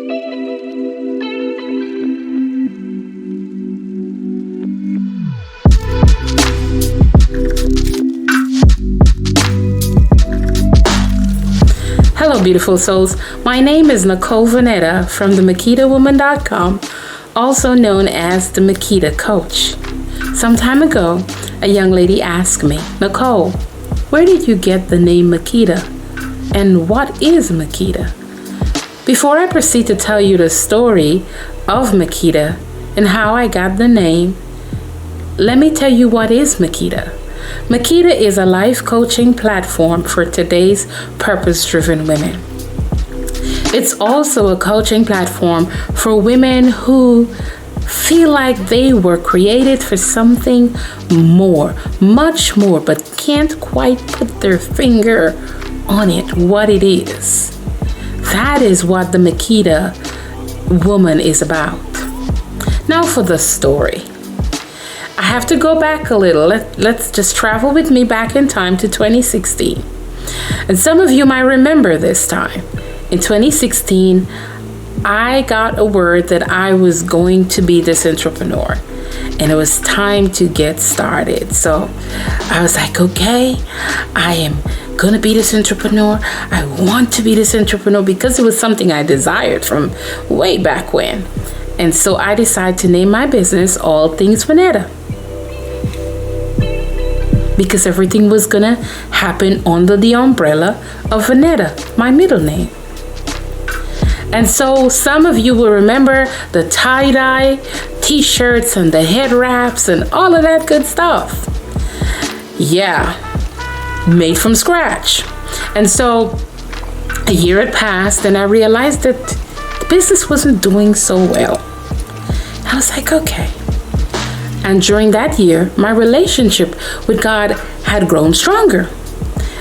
Hello, beautiful souls. My name is Makeda from the MakedaWoman.com, also known as the Makeda Coach. Some time ago, a young lady asked me, Nicole, where did you get the name Makeda? And what is Makeda? Before I proceed to tell you the story of Makeda and how I got the name, let me tell you what is Makeda. Makeda is a life coaching platform for today's purpose-driven women. It's also a coaching platform for women who feel like they were created for something more, much more, but can't quite put their finger on it, what it is. That is what the Makeda woman is about. Now for the story. I have to go back a little. Let's just travel with me back in time to 2016. And some of you might remember this time. In 2016, I got a word that I was going to be this entrepreneur. And it was time to get started. So I was like, okay, I am going to be this entrepreneur. I want to be this entrepreneur because it was something I desired from way back when. And so I decided to name my business All Things Makeda, because everything was gonna happen under the umbrella of Makeda, my middle name. And so some of you will remember the tie-dye t-shirts and the head wraps and all of that good stuff. Yeah, made from scratch. And so a year had passed and I realized that the business wasn't doing so well. I was like, okay. And during that year, my relationship with God had grown stronger.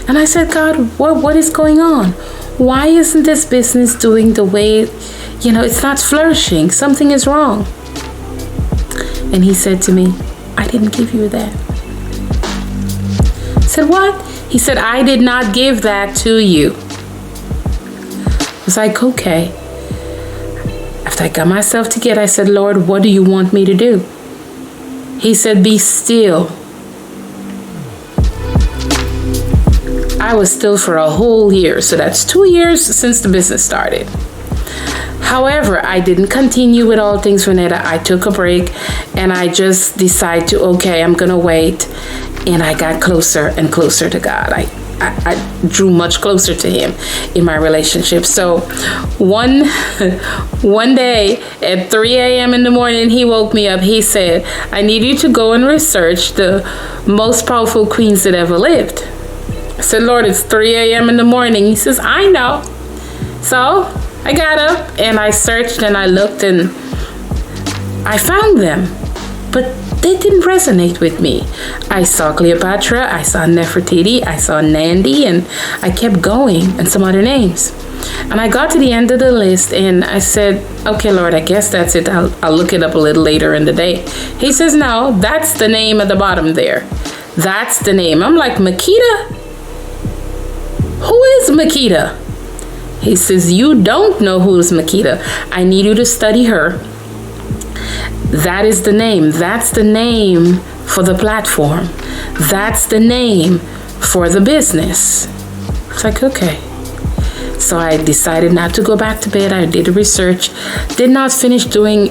And I said, God, what is going on? Why isn't this business doing the way, it's not flourishing? Something is wrong. And he said to me, I didn't give you that. I said, what? He said, I did not give that to you. I was like, okay. After I got myself together, I said, Lord, what do you want me to do? He said, be still. I was still for a whole year. So that's 2 years since the business started. However, I didn't continue with All Things Makeda. I took a break and I just decided to, okay, I'm going to wait. And I got closer and closer to God. I drew much closer to him in my relationship. So one day at 3 a.m. in the morning, he woke me up. He said, I need you to go and research the most powerful queens that ever lived. I said, Lord, it's 3 a.m. in the morning. He says, I know. So I got up and I searched and I looked and I found them. But they didn't resonate with me. I saw Cleopatra, I saw Nefertiti, I saw Nandi, and I kept going, and some other names. And I got to the end of the list, and I said, okay, Lord, I guess that's it. I'll look it up a little later in the day. He says, no, that's the name at the bottom there. That's the name. I'm like, Makeda? Who is Makeda? He says, you don't know who is Makeda. I need you to study her. That is the name. That's the name for the platform. That's the name for the business. It's like, okay. So I decided not to go back to bed. I did research. Did not finish doing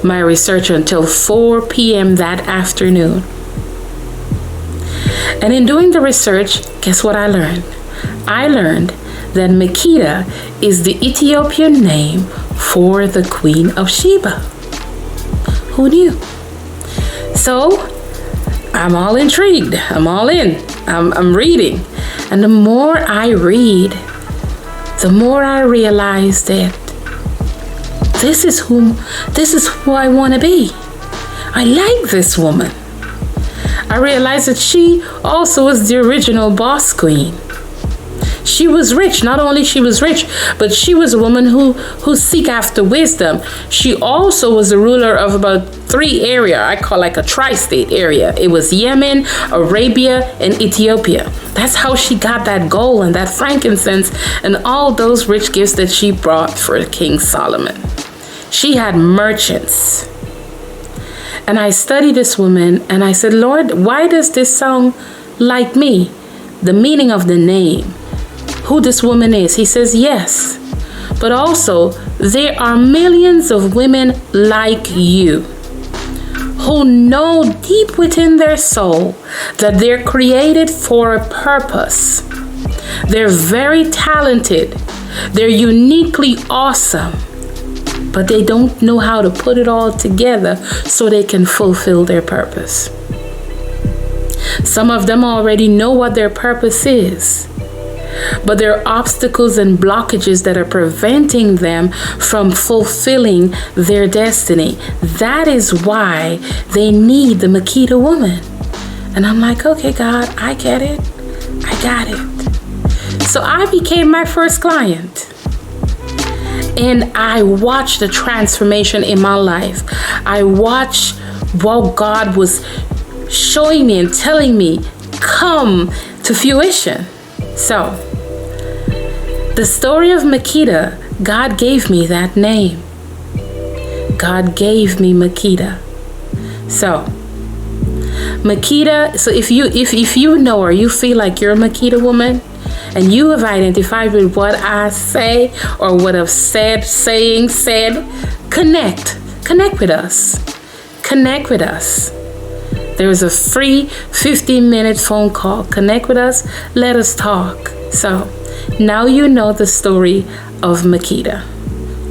my research until 4 p.m. that afternoon. And in doing the research, guess what I learned? I learned that Makeda is the Ethiopian name for the Queen of Sheba. Who knew? So I'm all intrigued. I'm all in. I'm reading. And the more I read, the more I realize that this is who I want to be. I like this woman. I realized that she also was the original boss queen. She was rich. Not only she was rich, but she was a woman who seek after wisdom. She also was the ruler of about 3 area I call like a tri-state area. It was Yemen, Arabia, and Ethiopia. That's how she got that gold and that frankincense and all those rich gifts that she brought for King Solomon. She had merchants. And I studied this woman and I said, Lord, why does this sound like me? The meaning of the name, who this woman is. He says, yes, but also there are millions of women like you who know deep within their soul that they're created for a purpose. They're very talented. They're uniquely awesome, but they don't know how to put it all together so they can fulfill their purpose. Some of them already know what their purpose is, but there are obstacles and blockages that are preventing them from fulfilling their destiny. That is why they need the Makeda woman. And I'm like, okay, God, I get it. I got it. So I became my first client. And I watched the transformation in my life. I watched what God was showing me and telling me come to fruition. So, the story of Makeda, God gave me that name. God gave me Makeda. So, Makeda, so if you know or you feel like you're a Makeda woman and you have identified with what I say or what I've said, connect with us. Connect with us. There's a free 15-minute phone call. Connect with us. Let us talk. So now you know the story of Makeda.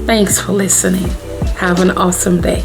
Thanks for listening. Have an awesome day.